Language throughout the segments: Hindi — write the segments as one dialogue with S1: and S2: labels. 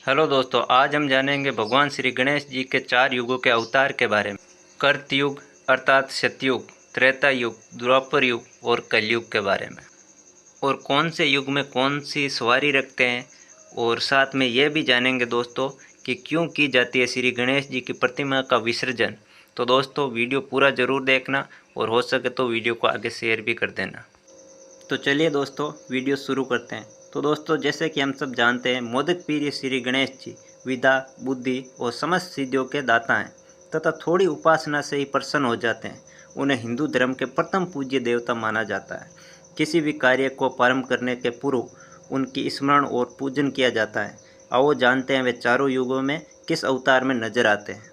S1: हेलो दोस्तों, आज हम जानेंगे भगवान श्री गणेश जी के 4 युगों के अवतार के बारे में। कृतयुग अर्थात सतयुग, त्रेता युग, द्वापर युग और कलयुग के बारे में। और कौन से युग में कौन सी सवारी रखते हैं, और साथ में ये भी जानेंगे दोस्तों कि क्यों की जाती है श्री गणेश जी की प्रतिमा का विसर्जन। तो दोस्तों वीडियो पूरा ज़रूर देखना, और हो सके तो वीडियो को आगे शेयर भी कर देना। तो चलिए दोस्तों वीडियो शुरू करते हैं। तो दोस्तों जैसे कि हम सब जानते हैं, मोदक प्रिय श्री गणेश जी विद्या, बुद्धि और समस्त सिद्धियों के दाता हैं तथा थोड़ी उपासना से ही प्रसन्न हो जाते हैं। उन्हें हिंदू धर्म के प्रथम पूज्य देवता माना जाता है। किसी भी कार्य को प्रारंभ करने के पूर्व उनकी स्मरण और पूजन किया जाता है। आओ जानते हैं वे चारों युगों में किस अवतार में नजर आते हैं।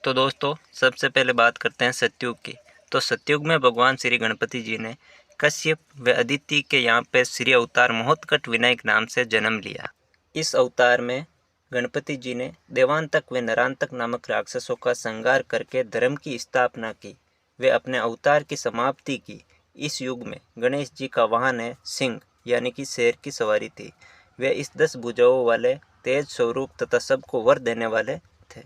S1: तो दोस्तों सबसे पहले बात करते हैं सतयुग की। तो सतयुग में भगवान श्री गणपति जी ने कश्यप व अदिति के यहाँ पे श्री अवतार महोत्कट विनायक नाम से जन्म लिया। इस अवतार में गणपति जी ने देवांतक व नरांतक नामक राक्षसों का संहार करके धर्म की स्थापना की वे अपने अवतार की समाप्ति की। इस युग में गणेश जी का वाहन है सिंह, यानी कि शेर की सवारी थी। वे इस 10 भुजाओं वाले तेज स्वरूप तथा सबको वर देने वाले थे।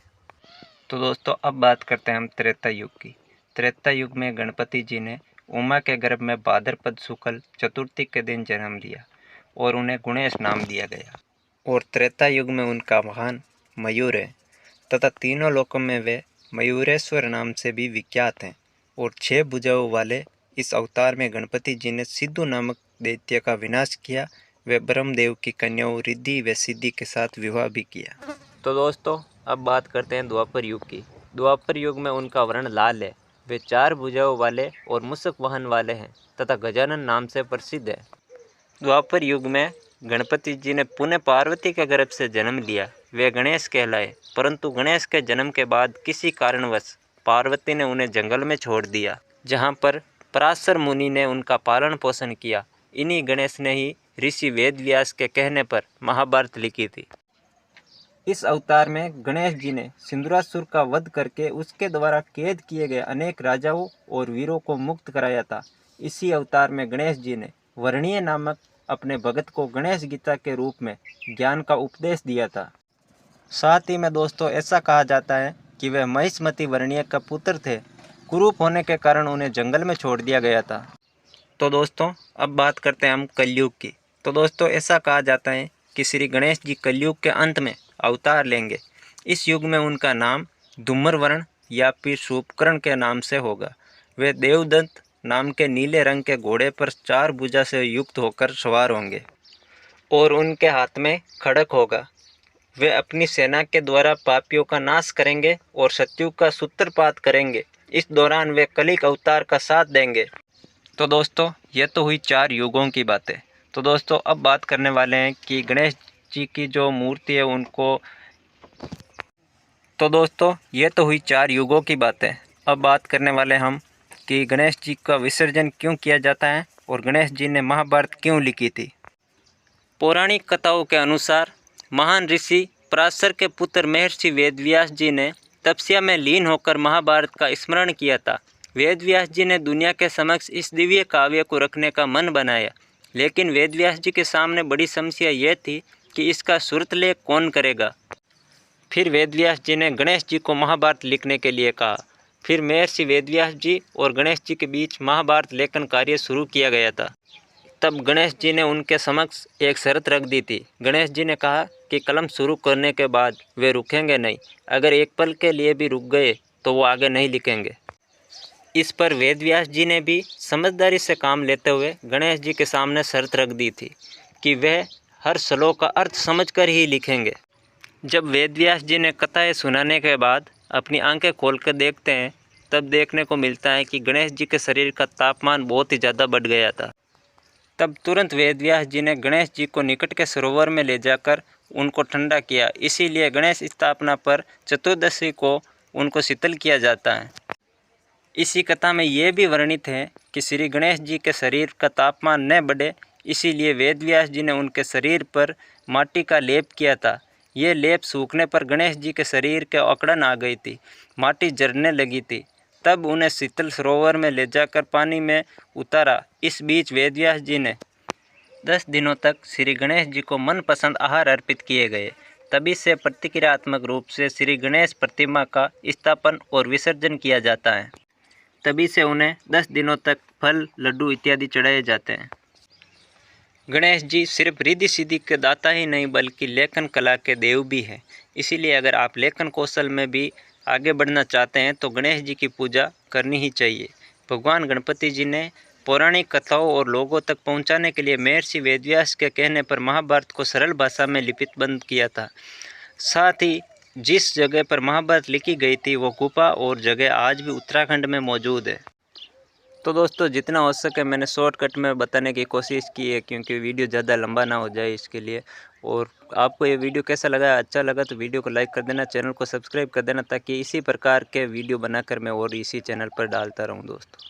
S1: तो दोस्तों अब बात करते हैं हम त्रेता युग की। त्रेता युग में गणपति जी ने उमा के गर्भ में भाद्रपद शुक्ल चतुर्थी के दिन जन्म लिया और उन्हें गणेश नाम दिया गया। और त्रेता युग में उनका वाहन मयूर है तथा तीनों लोकों में वे मयूरेश्वर नाम से भी विख्यात हैं। और 6 भुजाओं वाले इस अवतार में गणपति जी ने सिद्धू नामक दैत्य का विनाश किया व ब्रह्मदेव की कन्याओं रिद्धि व सिद्धि के साथ विवाह भी किया। तो दोस्तों अब बात करते हैं द्वापर युग की। द्वापर युग में उनका वर्ण लाल है। वे 4 भुजाओं वाले और मूषक वाहन वाले हैं तथा गजानन नाम से प्रसिद्ध है। द्वापर युग में गणपति जी ने पुनः पार्वती के गर्भ से जन्म लिया। वे गणेश कहलाए, परंतु गणेश के जन्म के बाद किसी कारणवश पार्वती ने उन्हें जंगल में छोड़ दिया, जहाँ पर पराशर मुनि ने उनका पालन पोषण किया। इन्हीं गणेश ने ही ऋषि वेदव्यास के कहने पर महाभारत लिखी थी। इस अवतार में गणेश जी ने सिंदूरासुर का वध करके उसके द्वारा कैद किए गए अनेक राजाओं और वीरों को मुक्त कराया था। इसी अवतार में गणेश जी ने वर्णीय नामक अपने भगत को गणेश गीता के रूप में ज्ञान का उपदेश दिया था। साथ ही में दोस्तों ऐसा कहा जाता है कि वह महिष्मति वर्णीय का पुत्र थे। कुरूप होने के कारण उन्हें जंगल में छोड़ दिया गया था। तो दोस्तों अब बात करते हैं हम कलयुग की। तो दोस्तों ऐसा कहा जाता है कि श्री गणेश जी कलयुग के अंत में अवतार लेंगे। इस युग में उनका नाम धूम्रवर्ण या फिर शुभकर्ण के नाम से होगा। वे देवदत्त नाम के नीले रंग के घोड़े पर 4 भुजा से युक्त होकर सवार होंगे और उनके हाथ में खड्ग होगा। वे अपनी सेना के द्वारा पापियों का नाश करेंगे और सतयुग का सूत्रपात करेंगे। इस दौरान वे कलिक अवतार का साथ देंगे। तो दोस्तों ये तो हुई 4 युगों की बातें। तो दोस्तों अब बात करने वाले हैं कि गणेश जी की जो मूर्ति है उनको। तो दोस्तों ये तो हुई 4 युगों की बातें। अब बात करने वाले हम कि गणेश जी का विसर्जन क्यों किया जाता है और गणेश जी ने महाभारत क्यों लिखी थी। पौराणिक कथाओं के अनुसार महान ऋषि पराशर के पुत्र महर्षि वेदव्यास जी ने तपस्या में लीन होकर महाभारत का स्मरण किया था। वेदव्यास जी ने दुनिया के समक्ष इस दिव्य काव्य को रखने का मन बनाया, लेकिन वेदव्यास जी के सामने बड़ी समस्या यह थी कि इसका श्रुतलेख कौन करेगा। फिर वेदव्यास जी ने गणेश जी को महाभारत लिखने के लिए कहा। फिर महर्षि वेदव्यास जी और गणेश जी के बीच महाभारत लेखन कार्य शुरू किया गया था। तब गणेश जी ने उनके समक्ष एक शर्त रख दी थी। गणेश जी ने कहा कि कलम शुरू करने के बाद वे रुकेंगे नहीं। अगर एक पल के लिए भी रुक गए तो वो आगे नहीं लिखेंगे। इस पर वेदव्यास जी ने भी समझदारी से काम लेते हुए गणेश जी के सामने शर्त रख दी थी कि वह हर श्लोक का अर्थ समझकर ही लिखेंगे। जब वेदव्यास जी ने कथाएं सुनाने के बाद अपनी आंखें खोलकर देखते हैं, तब देखने को मिलता है कि गणेश जी के शरीर का तापमान बहुत ही ज़्यादा बढ़ गया था। तब तुरंत वेदव्यास जी ने गणेश जी को निकट के सरोवर में ले जाकर उनको ठंडा किया। इसीलिए गणेश स्थापना पर चतुर्दशी को उनको शीतल किया जाता है। इसी कथा में यह भी वर्णित है कि श्री गणेश जी के शरीर का तापमान न बढ़े, इसीलिए वेदव्यास जी ने उनके शरीर पर माटी का लेप किया था। ये लेप सूखने पर गणेश जी के शरीर के अकड़न आ गई थी, माटी जरने लगी थी। तब उन्हें शीतल सरोवर में ले जाकर पानी में उतारा। इस बीच वेदव्यास जी ने 10 दिनों तक श्री गणेश जी को मनपसंद आहार अर्पित किए गए। तभी से प्रतिक्रियात्मक रूप से श्री गणेश प्रतिमा का स्थापन और विसर्जन किया जाता है। तभी से उन्हें 10 दिनों तक फल, लड्डू इत्यादि चढ़ाए जाते हैं। गणेश जी सिर्फ रिद्धि सिद्धि के दाता ही नहीं बल्कि लेखन कला के देव भी हैं। इसीलिए अगर आप लेखन कौशल में भी आगे बढ़ना चाहते हैं तो गणेश जी की पूजा करनी ही चाहिए। भगवान गणपति जी ने पौराणिक कथाओं और लोगों तक पहुंचाने के लिए महर्षि वेदव्यास के कहने पर महाभारत को सरल भाषा में लिपिबद्ध किया था। साथ ही जिस जगह पर महाभारत लिखी गई थी वो गुफा और जगह आज भी उत्तराखंड में मौजूद है। तो दोस्तों जितना हो सके मैंने शॉर्टकट में बताने की कोशिश की है, क्योंकि वीडियो ज़्यादा लंबा ना हो जाए इसके लिए। और आपको ये वीडियो कैसा लगा, अच्छा लगा तो वीडियो को लाइक कर देना, चैनल को सब्सक्राइब कर देना, ताकि इसी प्रकार के वीडियो बनाकर मैं और इसी चैनल पर डालता रहूं दोस्तों।